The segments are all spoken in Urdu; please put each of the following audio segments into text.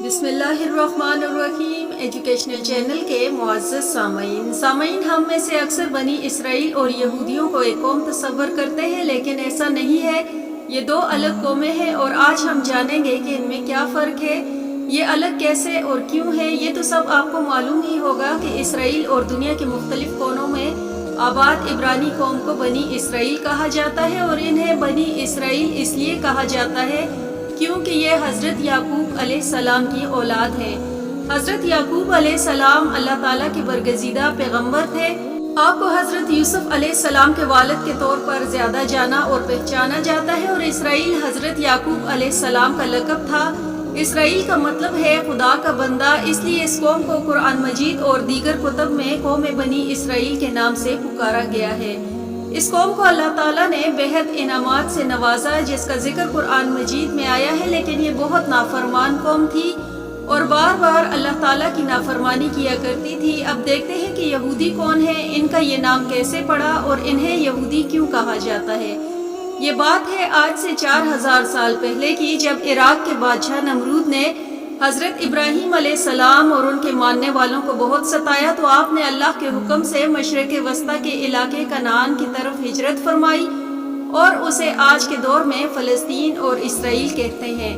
بسم اللہ الرحمن الرحیم ایجوکیشنل چینل کے معزز سامعین ہم میں سے اکثر بنی اسرائیل اور یہودیوں کو ایک قوم تصور کرتے ہیں، لیکن ایسا نہیں ہے۔ یہ دو الگ قومیں ہیں اور آج ہم جانیں گے کہ ان میں کیا فرق ہے، یہ الگ کیسے اور کیوں ہے۔ یہ تو سب آپ کو معلوم ہی ہوگا کہ اسرائیل اور دنیا کے مختلف کونوں میں آباد عبرانی قوم کو بنی اسرائیل کہا جاتا ہے، اور انہیں بنی اسرائیل اس لیے کہا جاتا ہے کیونکہ یہ حضرت یعقوب علیہ السلام کی اولاد ہیں۔ حضرت یعقوب علیہ السلام اللہ تعالیٰ کے برگزیدہ پیغمبر تھے۔ آپ کو حضرت یوسف علیہ السلام کے والد کے طور پر زیادہ جانا اور پہچانا جاتا ہے، اور اسرائیل حضرت یعقوب علیہ السلام کا لقب تھا۔ اسرائیل کا مطلب ہے خدا کا بندہ، اس لیے اس قوم کو قرآن مجید اور دیگر کتب میں قوم بنی اسرائیل کے نام سے پکارا گیا ہے۔ اس قوم کو اللہ تعالیٰ نے بہت انعامات سے نوازا، جس کا ذکر قرآن مجید میں آیا ہے، لیکن یہ بہت نافرمان قوم تھی اور بار بار اللہ تعالیٰ کی نافرمانی کیا کرتی تھی۔ اب دیکھتے ہیں کہ یہودی کون ہیں، ان کا یہ نام کیسے پڑا اور انہیں یہودی کیوں کہا جاتا ہے۔ یہ بات ہے آج سے 4000 سال پہلے کی، جب عراق کے بادشاہ نمرود نے حضرت ابراہیم علیہ السلام اور ان کے ماننے والوں کو بہت ستایا، تو آپ نے اللہ کے حکم سے مشرق وسطیٰ کے علاقے کنعان کی طرف ہجرت فرمائی، اور اسے آج کے دور میں فلسطین اور اسرائیل کہتے ہیں۔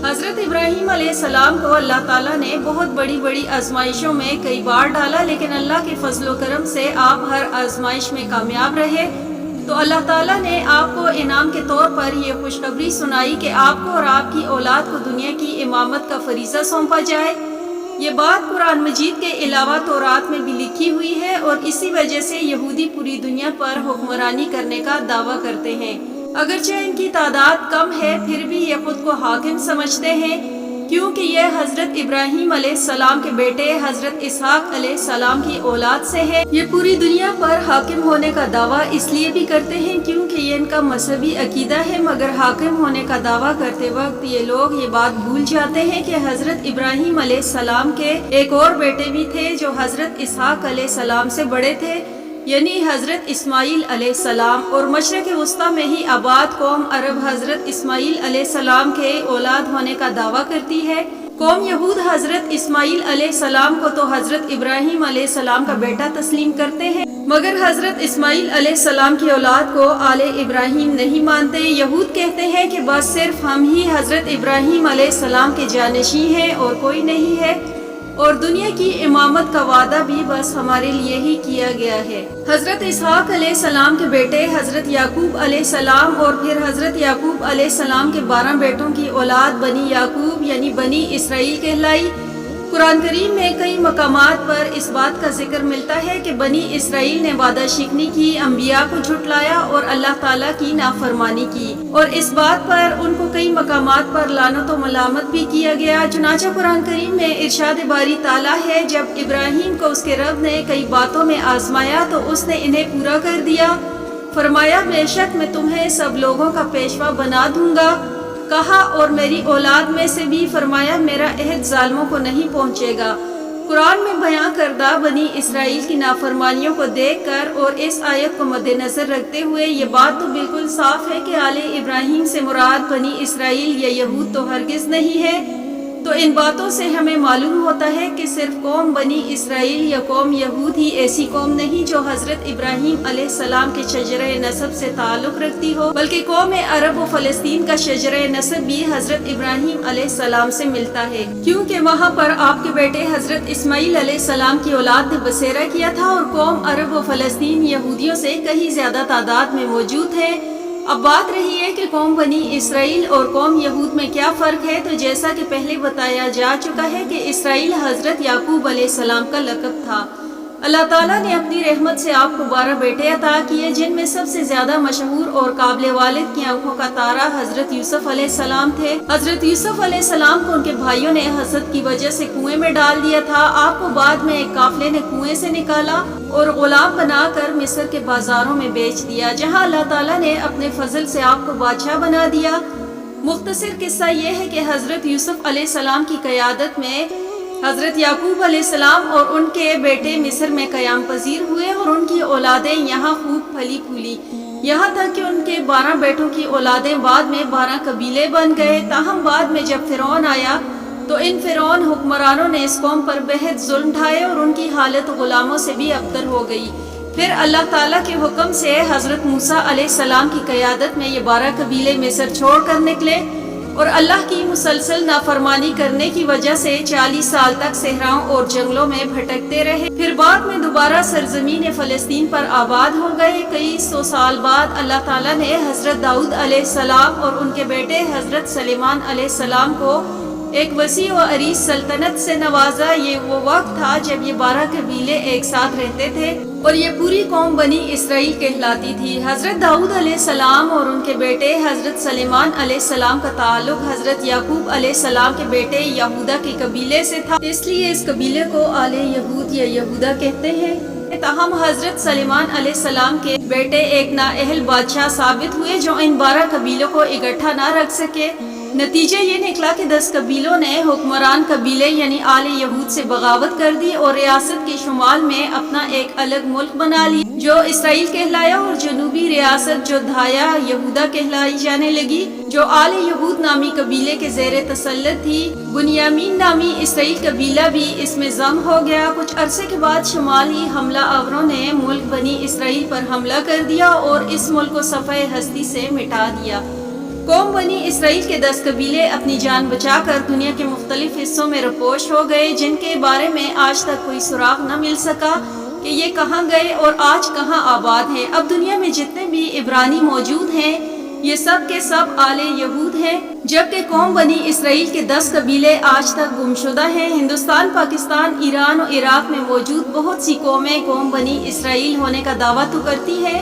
حضرت ابراہیم علیہ السلام کو اللہ تعالیٰ نے بہت بڑی بڑی آزمائشوں میں کئی بار ڈالا، لیکن اللہ کے فضل و کرم سے آپ ہر آزمائش میں کامیاب رہے۔ تو اللہ تعالیٰ نے آپ کو انعام کے طور پر یہ خوشخبری سنائی کہ آپ کو اور آپ کی اولاد کو دنیا کی امامت کا فریضہ سونپا جائے۔ یہ بات قرآن مجید کے علاوہ تورات میں بھی لکھی ہوئی ہے، اور اسی وجہ سے یہودی پوری دنیا پر حکمرانی کرنے کا دعویٰ کرتے ہیں۔ اگرچہ ان کی تعداد کم ہے، پھر بھی یہ خود کو حاکم سمجھتے ہیں، کیونکہ یہ حضرت ابراہیم علیہ السلام کے بیٹے حضرت اسحاق علیہ السلام کی اولاد سے ہے۔ یہ پوری دنیا پر حاکم ہونے کا دعویٰ اس لیے بھی کرتے ہیں کیونکہ یہ ان کا مذہبی عقیدہ ہے، مگر حاکم ہونے کا دعویٰ کرتے وقت یہ لوگ یہ بات بھول جاتے ہیں کہ حضرت ابراہیم علیہ السلام کے ایک اور بیٹے بھی تھے جو حضرت اسحاق علیہ السلام سے بڑے تھے، یعنی حضرت اسماعیل علیہ السلام۔ اور مشرق وسطیٰ میں ہی آباد قوم عرب حضرت اسماعیل علیہ السلام کے اولاد ہونے کا دعویٰ کرتی ہے۔ قوم یہود حضرت اسماعیل علیہ السلام کو تو حضرت ابراہیم علیہ السلام کا بیٹا تسلیم کرتے ہیں، مگر حضرت اسماعیل علیہ السلام کی اولاد کو آل ابراہیم نہیں مانتے۔ یہود کہتے ہیں کہ بس صرف ہم ہی حضرت ابراہیم علیہ السلام کے جانشین ہیں اور کوئی نہیں ہے، اور دنیا کی امامت کا وعدہ بھی بس ہمارے لیے ہی کیا گیا ہے۔ حضرت اسحاق علیہ السلام کے بیٹے حضرت یعقوب علیہ السلام اور پھر حضرت یعقوب علیہ السلام کے 12 بیٹوں کی اولاد بنی یعقوب یعنی بنی اسرائیل کہلائی۔ قرآن کریم میں کئی مقامات پر اس بات کا ذکر ملتا ہے کہ بنی اسرائیل نے وعدہ شکنی کی، انبیاء کو جھٹلایا اور اللہ تعالیٰ کی نافرمانی کی، اور اس بات پر ان کو کئی مقامات پر لعنت و ملامت بھی کیا گیا۔ چنانچہ قرآن کریم میں ارشاد باری تعالیٰ ہے، جب ابراہیم کو اس کے رب نے کئی باتوں میں آزمایا تو اس نے انہیں پورا کر دیا، فرمایا بے شک میں تمہیں سب لوگوں کا پیشوا بنا دوں گا، کہا اور میری اولاد میں سے بھی، فرمایا میرا عہد ظالموں کو نہیں پہنچے گا۔ قرآن میں بیان کردہ بنی اسرائیل کی نافرمانیوں کو دیکھ کر اور اس آیت کو مد نظر رکھتے ہوئے یہ بات تو بالکل صاف ہے کہ آل ابراہیم سے مراد بنی اسرائیل یا یہود تو ہرگز نہیں ہے۔ تو ان باتوں سے ہمیں معلوم ہوتا ہے کہ صرف قوم بنی اسرائیل یا قوم یہود ہی ایسی قوم نہیں جو حضرت ابراہیم علیہ السلام کے شجرہ نسب سے تعلق رکھتی ہو، بلکہ قوم عرب و فلسطین کا شجرہ نسب بھی حضرت ابراہیم علیہ السلام سے ملتا ہے، کیونکہ وہاں پر آپ کے بیٹے حضرت اسماعیل علیہ السلام کی اولاد نے بسیرا کیا تھا، اور قوم عرب و فلسطین یہودیوں سے کہیں زیادہ تعداد میں موجود ہے۔ اب بات رہی ہے کہ قوم بنی اسرائیل اور قوم یہود میں کیا فرق ہے، تو جیسا کہ پہلے بتایا جا چکا ہے کہ اسرائیل حضرت یعقوب علیہ السلام کا لقب تھا۔ اللہ تعالیٰ نے اپنی رحمت سے آپ کو 12 بیٹے عطا کیے، جن میں سب سے زیادہ مشہور اور قابل والد کی آنکھوں کا تارا حضرت یوسف علیہ السلام تھے۔ حضرت یوسف علیہ السلام کو ان کے بھائیوں نے حسد کی وجہ سے کنویں میں ڈال دیا تھا۔ آپ کو بعد میں ایک قافلے نے کنویں سے نکالا اور غلام بنا کر مصر کے بازاروں میں بیچ دیا، جہاں اللہ تعالیٰ نے اپنے فضل سے آپ کو بادشاہ بنا دیا۔ مختصر قصہ یہ ہے کہ حضرت یوسف علیہ السلام کی قیادت میں حضرت یعقوب علیہ السلام اور ان کے بیٹے مصر میں قیام پذیر ہوئے، اور ان کی اولادیں یہاں خوب پھلی پھولی، یہاں تک کہ ان کے 12 بیٹوں کی اولادیں بعد میں 12 قبیلے بن گئے۔ تاہم بعد میں جب فرعون آیا تو ان فرعون حکمرانوں نے اس قوم پر بہت ظلم ڈھائے اور ان کی حالت غلاموں سے بھی ابتر ہو گئی۔ پھر اللہ تعالیٰ کے حکم سے حضرت موسیٰ علیہ السلام کی قیادت میں یہ 12 قبیلے مصر چھوڑ کر نکلے، اور اللہ کی مسلسل نافرمانی کرنے کی وجہ سے 40 سال تک صحراؤں اور جنگلوں میں بھٹکتے رہے۔ پھر بعد میں دوبارہ سرزمین فلسطین پر آباد ہو گئے۔ کئی سو سال بعد اللہ تعالیٰ نے حضرت داؤد علیہ السلام اور ان کے بیٹے حضرت سلیمان علیہ السلام کو ایک وسیع و عریض سلطنت سے نوازا۔ یہ وہ وقت تھا جب یہ 12 قبیلے ایک ساتھ رہتے تھے اور یہ پوری قوم بنی اسرائیل کہلاتی تھی۔ حضرت داؤد علیہ السلام اور ان کے بیٹے حضرت سلیمان علیہ السلام کا تعلق حضرت یعقوب علیہ السلام کے بیٹے یہودا کے قبیلے سے تھا، اس لیے اس قبیلے کو آل یہود یا یہودا کہتے ہیں۔ تاہم حضرت سلیمان علیہ السلام کے بیٹے ایک نااہل بادشاہ ثابت ہوئے جو ان 12 قبیلوں کو اکٹھا نہ رکھ سکے۔ نتیجہ یہ نکلا کہ 10 قبیلوں نے حکمران قبیلے یعنی آل یہود سے بغاوت کر دی اور ریاست کے شمال میں اپنا ایک الگ ملک بنا لی جو اسرائیل کہلایا، اور جنوبی ریاست جو دھایا یہودا کہلائی جانے لگی، جو آل یہود نامی قبیلے کے زیر تسلط تھی۔ بنیامین نامی اسرائیل قبیلہ بھی اس میں ضم ہو گیا۔ کچھ عرصے کے بعد شمالی حملہ آوروں نے ملک بنی اسرائیل پر حملہ کر دیا اور اس ملک کو صفحہ ہستی سے مٹا دیا۔ قوم بنی اسرائیل کے 10 قبیلے اپنی جان بچا کر دنیا کے مختلف حصوں میں رپوش ہو گئے، جن کے بارے میں آج تک کوئی سراغ نہ مل سکا کہ یہ کہاں گئے اور آج کہاں آباد ہیں۔ اب دنیا میں جتنے بھی عبرانی موجود ہیں یہ سب کے سب آل یہود ہیں، جبکہ قوم بنی اسرائیل کے 10 قبیلے آج تک گمشدہ ہیں۔ ہندوستان، پاکستان، ایران اور عراق میں موجود بہت سی قومیں قوم بنی اسرائیل ہونے کا دعویٰ تو کرتی ہیں،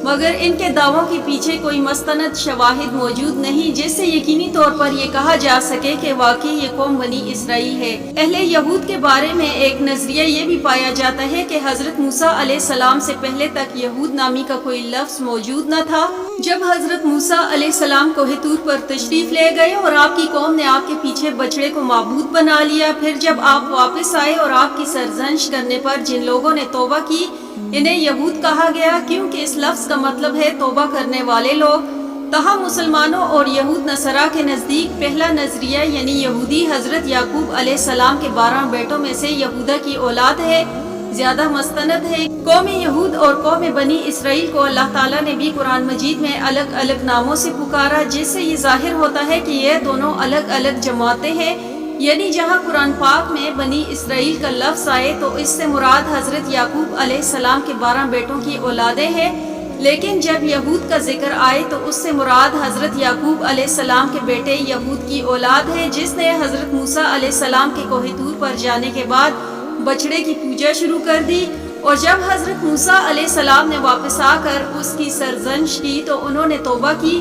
مگر ان کے دعووں کے پیچھے کوئی مستند شواہد موجود نہیں جس سے یقینی طور پر یہ کہا جا سکے کہ واقعی یہ قوم بنی اسرائیل ہے۔ اہل یہود کے بارے میں ایک نظریہ یہ بھی پایا جاتا ہے کہ حضرت موسیٰ علیہ السلام سے پہلے تک یہود نامی کا کوئی لفظ موجود نہ تھا۔ جب حضرت موسیٰ علیہ السلام کوہ طور پر تشریف لے گئے اور آپ کی قوم نے آپ کے پیچھے بچڑے کو معبود بنا لیا، پھر جب آپ واپس آئے اور آپ کی سرزنش کرنے پر جن لوگوں نے توبہ کی انہیں یہود کہا گیا، کیونکہ اس لفظ کا مطلب ہے توبہ کرنے والے لوگ۔ تاہم مسلمانوں اور یہود نصارہ کے نزدیک پہلا نظریہ یعنی یہودی حضرت یعقوب علیہ السلام کے 12 بیٹوں میں سے یہودا کی اولاد ہے، زیادہ مستند ہے۔ قوم یہود اور قوم بنی اسرائیل کو اللہ تعالیٰ نے بھی قرآن مجید میں الگ الگ ناموں سے پکارا، جس سے یہ ظاہر ہوتا ہے کہ یہ دونوں الگ الگ جماعتیں ہیں، یعنی جہاں قرآن پاک میں بنی اسرائیل کا لفظ آئے تو اس سے مراد حضرت یعقوب علیہ السلام کے 12 بیٹوں کی اولادیں ہیں، لیکن جب یہود کا ذکر آئے تو اس سے مراد حضرت یعقوب علیہ السلام کے بیٹے یہود کی اولاد ہے، جس نے حضرت موسیٰ علیہ السلام کے کوہ طور پر جانے کے بعد بچڑے کی پوجا شروع کر دی، اور جب حضرت موسیٰ علیہ السلام نے واپس آ کر اس کی سرزنش کی تو انہوں نے توبہ کی۔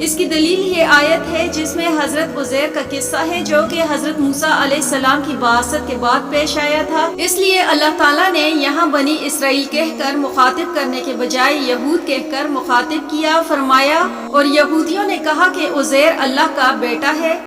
اس کی دلیل یہ آیت ہے جس میں حضرت عزیر کا قصہ ہے جو کہ حضرت موسیٰ علیہ السلام کی بعثت کے بعد پیش آیا تھا۔ اس لیے اللہ تعالیٰ نے یہاں بنی اسرائیل کہہ کر مخاطب کرنے کے بجائے یہود کہہ کر مخاطب کیا، فرمایا اور یہودیوں نے کہا کہ عزیر اللہ کا بیٹا ہے۔